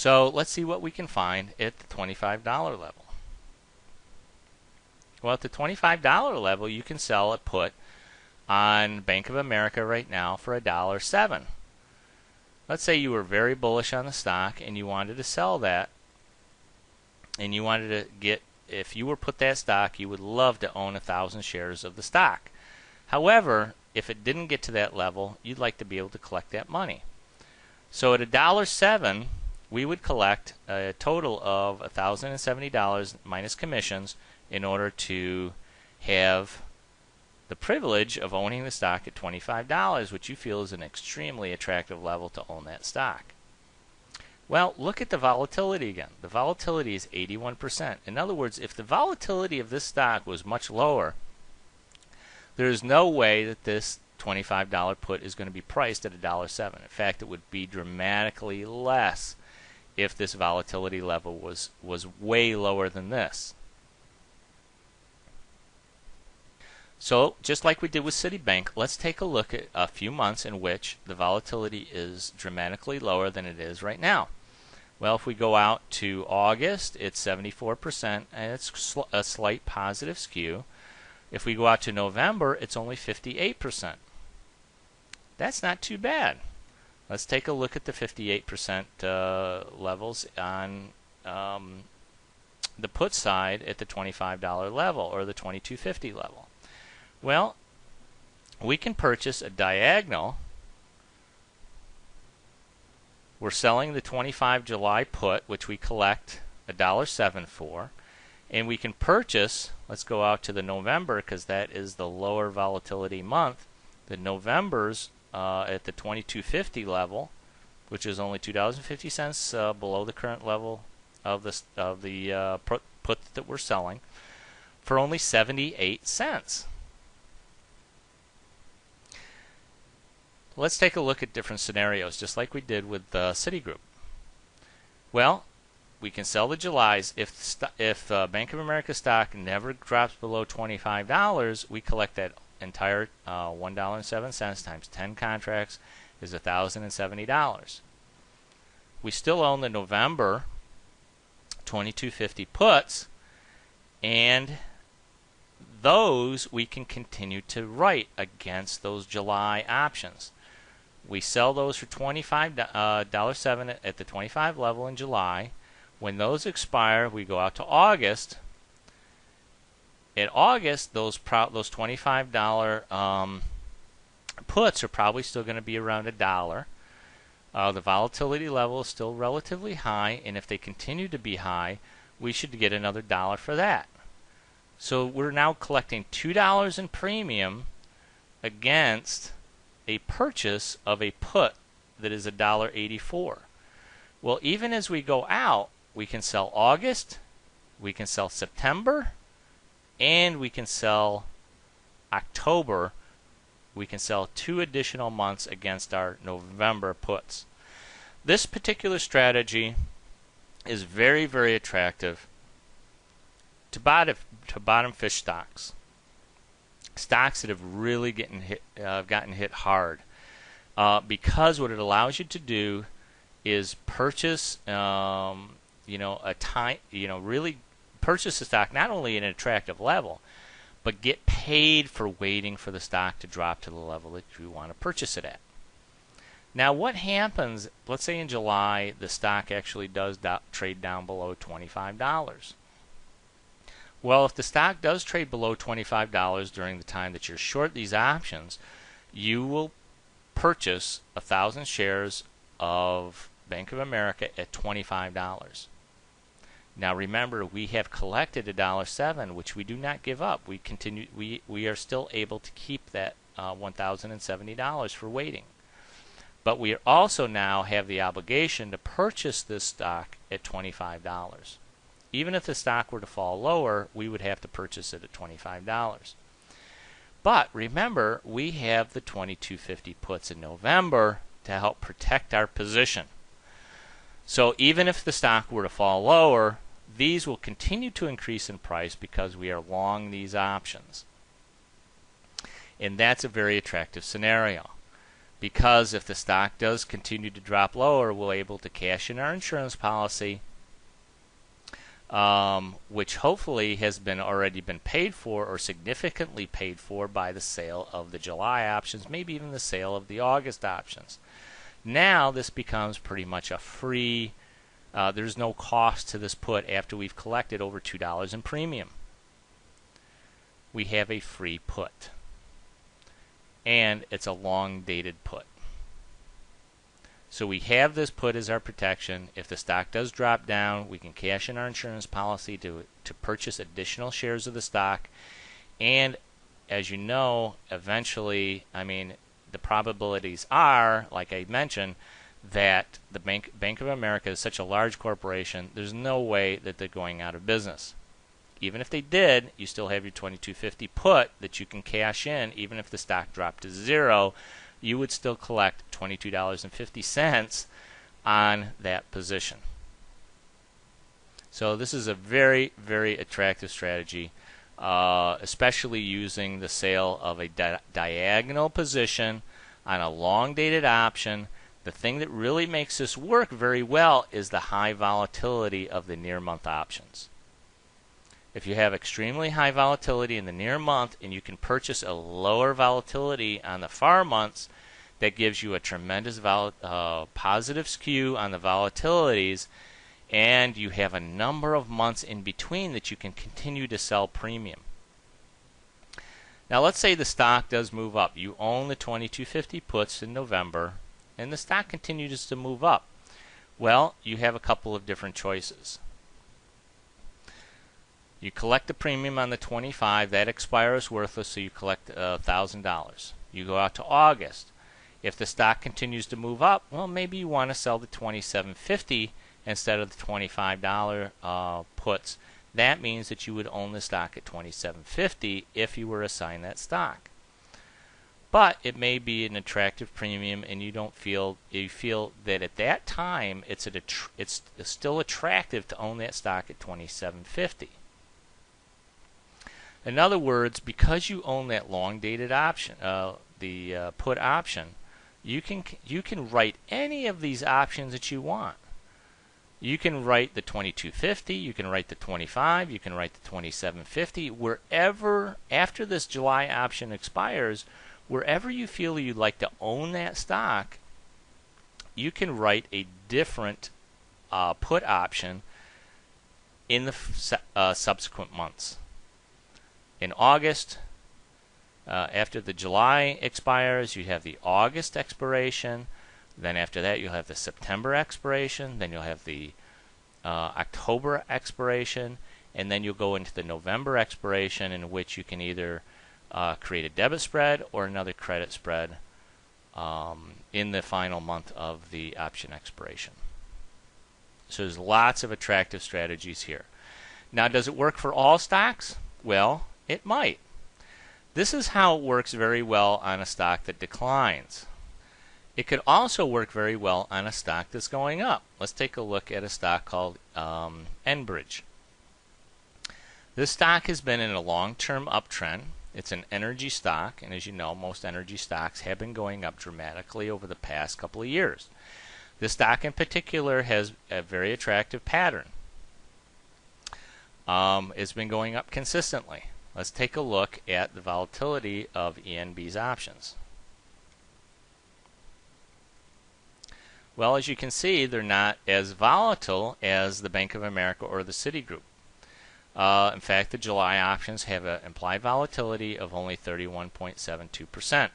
So let's see what we can find at the $25 level. Well, at the $25 level, you can sell a put on Bank of America right now for $1.07. Let's say you were very bullish on the stock and you wanted to sell that, and you wanted to get, if you were put that stock, you would love to own 1,000 shares of the stock. However, if it didn't get to that level, you'd like to be able to collect that money. So at $1.07, we would collect a total of $1,070 minus commissions in order to have the privilege of owning the stock at $25, which you feel is an extremely attractive level to own that stock. Well, look at the volatility again. The volatility is 81%. In other words, if the volatility of this stock was much lower, there's no way that this $25 put is going to be priced at $1.07. In fact, it would be dramatically less if this volatility level was way lower than this. So just like we did with Citibank, let's take a look at a few months in which the volatility is dramatically lower than it is right now. Well, if we go out to August, it's 74%, and it's a slight positive skew. If we go out to November, it's only 58%. That's not too bad. Let's take a look at the 58% levels on the put side at the $25 level or the $22.50 level. Well, we can purchase a diagonal. We're selling the 25 July put, which we collect $1.07 for, and we can purchase, let's go out to the November because that is the lower volatility month, the November's at the $22.50 level, which is only $2.50 below the current level of the put that we're selling, for only 78 cents. Let's take a look at different scenarios, just like we did with Citigroup. Well, we can sell the Julys. If Bank of America stock never drops below $25, we collect that entire $1.07 times 10 contracts is $1,070. We still own the November $22.50 puts, and those we can continue to write against those July options. We sell those for $25.07 at the 25 level in July. When those expire, we go out to August. At August, those $25 puts are probably still going to be around $1. The volatility level is still relatively high, and if they continue to be high, we should get another $1 for that. So we're now collecting $2 in premium against a purchase of a put that is $1.84. Well, even as we go out, we can sell August, we can sell September, and we can sell October. We can sell 2 additional months against our November puts. This particular strategy is very, very attractive to bottom fish stocks. Stocks that have really gotten hit hard, because what it allows you to do is purchase, really purchase the stock not only at an attractive level, but get paid for waiting for the stock to drop to the level that you want to purchase it at. Now, what happens? Let's say in July the stock actually does trade down below $25. Well, if the stock does trade below $25 during the time that you're short these options, you will purchase 1,000 shares of Bank of America at $25. Now remember, we have collected $1.07, which we do not give up. We continue. We are still able to keep that $1,070 for waiting. But we also now have the obligation to purchase this stock at $25. Even if the stock were to fall lower, we would have to purchase it at $25. But remember, we have the $22.50 puts in November to help protect our position. So even if the stock were to fall lower, these will continue to increase in price because we are long these options. And that's a very attractive scenario. because if the stock does continue to drop lower, we're able to cash in our insurance policy, which hopefully has already been paid for or significantly paid for by the sale of the July options, maybe even the sale of the August options. Now this becomes pretty much a free, there's no cost to this put after we've collected over $2 in premium. We have a free put. And it's a long dated put. So we have this put as our protection. If the stock does drop down, we can cash in our insurance policy to purchase additional shares of the stock. And as you know, eventually, the probabilities are, like I mentioned, that the Bank of America is such a large corporation, there's no way that they're going out of business. Even if they did, you still have your 2250 put that you can cash in. Even if the stock dropped to zero, you would still collect $22.50 on that position. So this is a very, very attractive strategy, especially using the sale of a diagonal position on a long-dated option. The thing that really makes this work very well is the high volatility of the near-month options. If you have extremely high volatility in the near month and you can purchase a lower volatility on the far months, that gives you a tremendous positive skew on the volatilities, and you have a number of months in between that you can continue to sell premium. Now let's say the stock does move up. You own the 2250 puts in November and the stock continues to move up. Well, you have a couple of different choices. You collect the premium on the 25, that expires worthless, so you collect $1,000. You go out to August. If the stock continues to move up, well, maybe you want to sell the 2750 instead of the $25 puts. That means that you would own the stock at 2750 if you were assigned that stock. But it may be an attractive premium, and you feel that at that time it's still attractive to own that stock at 2750. In other words, because you own that long-dated option, the put option, you can write any of these options that you want. You can write the 2250, you can write the 25, you can write the 2750, wherever after this July option expires, wherever you feel you'd like to own that stock, you can write a different put option in the subsequent months. In August, after the July expires, you have the August expiration. Then after that, you'll have the September expiration. Then you'll have the October expiration. And then you'll go into the November expiration, in which you can either create a debit spread or another credit spread in the final month of the option expiration. So there's lots of attractive strategies here. Now, does it work for all stocks? Well, it might. This is how it works very well on a stock that declines. It could also work very well on a stock that's going up. Let's take a look at a stock called Enbridge. This stock has been in a long-term uptrend. It's an energy stock, and as you know, most energy stocks have been going up dramatically over the past couple of years. This stock in particular has a very attractive pattern. It's been going up consistently. Let's take a look at the volatility of ENB's options. Well, as you can see, they're not as volatile as the Bank of America or the Citigroup. In fact, the July options have an implied volatility of only 31.72%.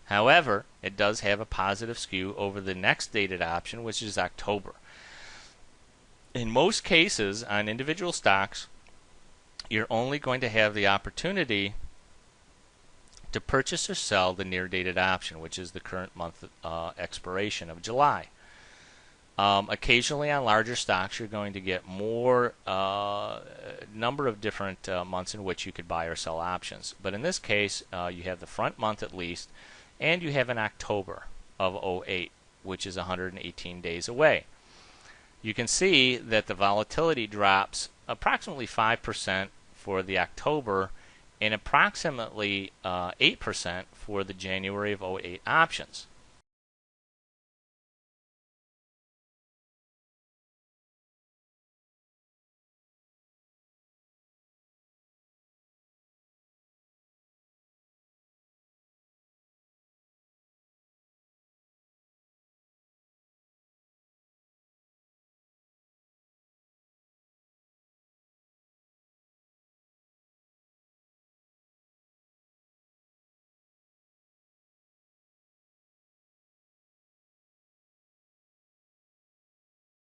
However, it does have a positive skew over the next dated option, which is October. In most cases, on individual stocks, you're only going to have the opportunity to purchase or sell the near dated option, which is the current month expiration of July. Occasionally on larger stocks, you're going to get more number of different months in which you could buy or sell options. But in this case, you have the front month at least, and you have an October of 08, which is 118 days away. You can see that the volatility drops approximately 5% for the October and approximately 8% for the January of '08 options.